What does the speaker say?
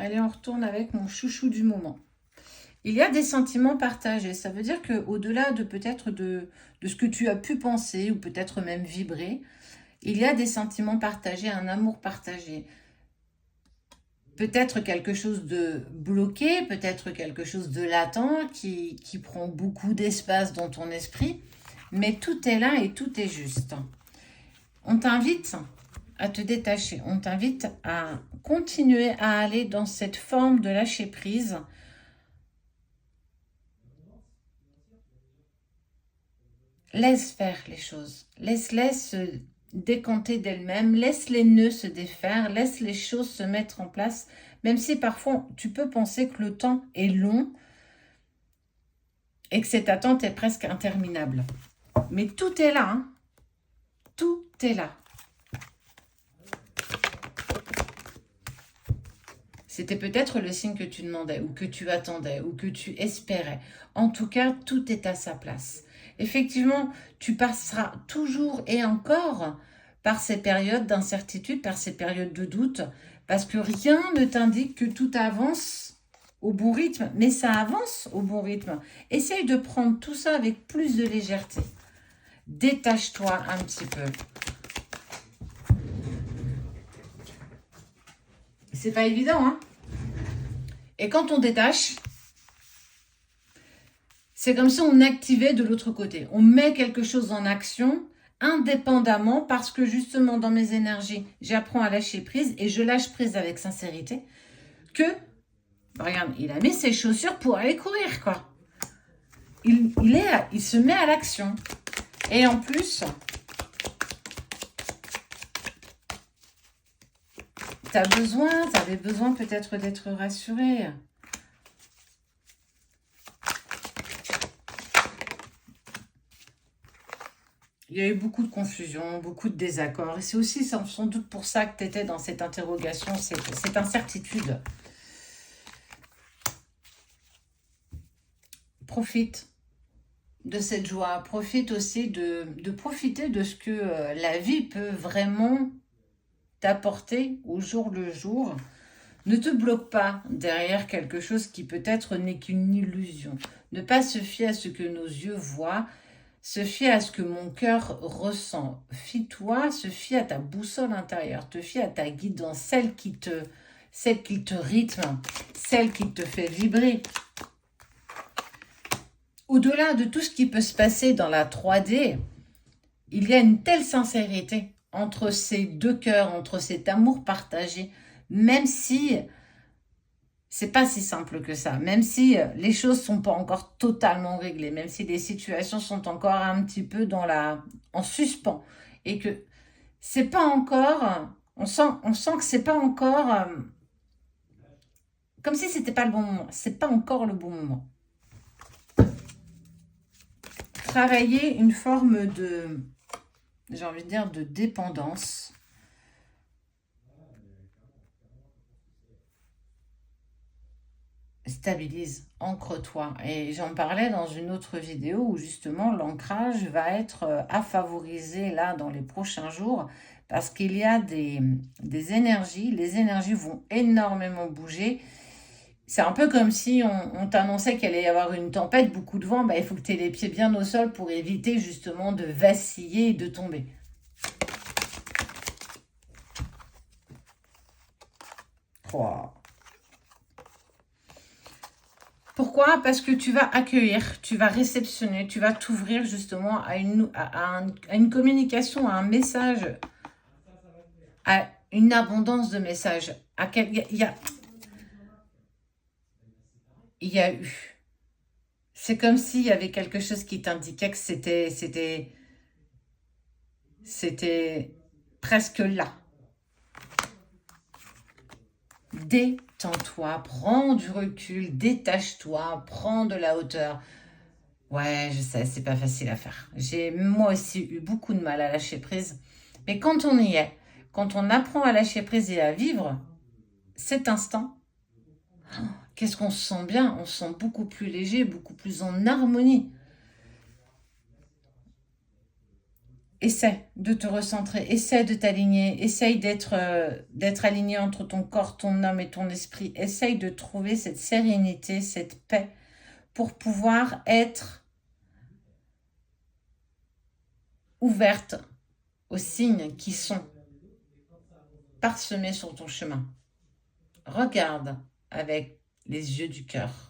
Allez, on retourne avec mon chouchou du moment. Il y a des sentiments partagés. Ça veut dire qu'au-delà de peut-être de ce que tu as pu penser ou peut-être même vibrer, il y a des sentiments partagés, un amour partagé. Peut-être quelque chose de bloqué, peut-être quelque chose de latent qui prend beaucoup d'espace dans ton esprit, mais tout est là et tout est juste. On t'invite à te détacher, on t'invite à continuer à aller dans cette forme de lâcher prise. Laisse faire les choses, laisse-les se décanter d'elles-mêmes, laisse les nœuds se défaire, laisse les choses se mettre en place, même si parfois tu peux penser que le temps est long et que cette attente est presque interminable. Mais tout est là, hein. Tout est là. C'était peut-être le signe que tu demandais, ou que tu attendais, ou que tu espérais. En tout cas, tout est à sa place. Effectivement, tu passeras toujours et encore par ces périodes d'incertitude, par ces périodes de doute, parce que rien ne t'indique que tout avance au bon rythme, mais ça avance au bon rythme. Essaye de prendre tout ça avec plus de légèreté. Détache-toi un petit peu. C'est pas évident, hein? Et quand on détache, c'est comme si on activait de l'autre côté. On met quelque chose en action indépendamment parce que justement dans mes énergies, j'apprends à lâcher prise et je lâche prise avec sincérité que, regarde, il a mis ses chaussures pour aller courir, quoi. Il se met à l'action. Et en plus, t'avais besoin peut-être d'être rassuré. Il y a eu beaucoup de confusion, beaucoup de désaccords. Et c'est aussi sans doute pour ça que tu étais dans cette interrogation, cette incertitude. Profite de cette joie. Profite aussi de profiter de ce que la vie peut vraiment t'apporter au jour le jour. Ne te bloque pas derrière quelque chose qui peut-être n'est qu'une illusion. Ne pas se fier à ce que nos yeux voient, se fier à ce que mon cœur ressent. Fie-toi, se fier à ta boussole intérieure, te fier à ta guidance, celle qui te rythme, celle qui te fait vibrer. Au-delà de tout ce qui peut se passer dans la 3D, il y a une telle sincérité entre ces deux cœurs, entre cet amour partagé, même si c'est pas si simple que ça, même si les choses sont pas encore totalement réglées, même si les situations sont encore un petit peu en suspens et que c'est pas encore, on sent que c'est pas encore comme si c'était pas le bon moment, c'est pas encore le bon moment. Travailler une forme de, j'ai envie de dire, de dépendance. Stabilise, ancre-toi. Et j'en parlais dans une autre vidéo où justement l'ancrage va être à favoriser là dans les prochains jours parce qu'il y a des énergies. Les énergies vont énormément bouger. C'est un peu comme si on t'annonçait qu'il allait y avoir une tempête, beaucoup de vent. Bah, il faut que tu aies les pieds bien au sol pour éviter justement de vaciller et de tomber. Wow. Pourquoi? Parce que tu vas accueillir, tu vas réceptionner, tu vas t'ouvrir justement à une communication, à un message, à une abondance de messages. Il y a eu. C'est comme s'il y avait quelque chose qui t'indiquait que c'était presque là. Détends-toi, prends du recul, détache-toi, prends de la hauteur. Ouais, je sais, c'est pas facile à faire. J'ai moi aussi eu beaucoup de mal à lâcher prise. Mais quand on y est, quand on apprend à lâcher prise et à vivre cet instant, qu'est-ce qu'on se sent bien? On se sent beaucoup plus léger, beaucoup plus en harmonie. essaie de te recentrer, essaie de t'aligner, essaye d'être aligné entre ton corps, ton âme et ton esprit. Essaye de trouver cette sérénité, cette paix pour pouvoir être ouverte aux signes qui sont parsemés sur ton chemin. Regarde avec les yeux du cœur.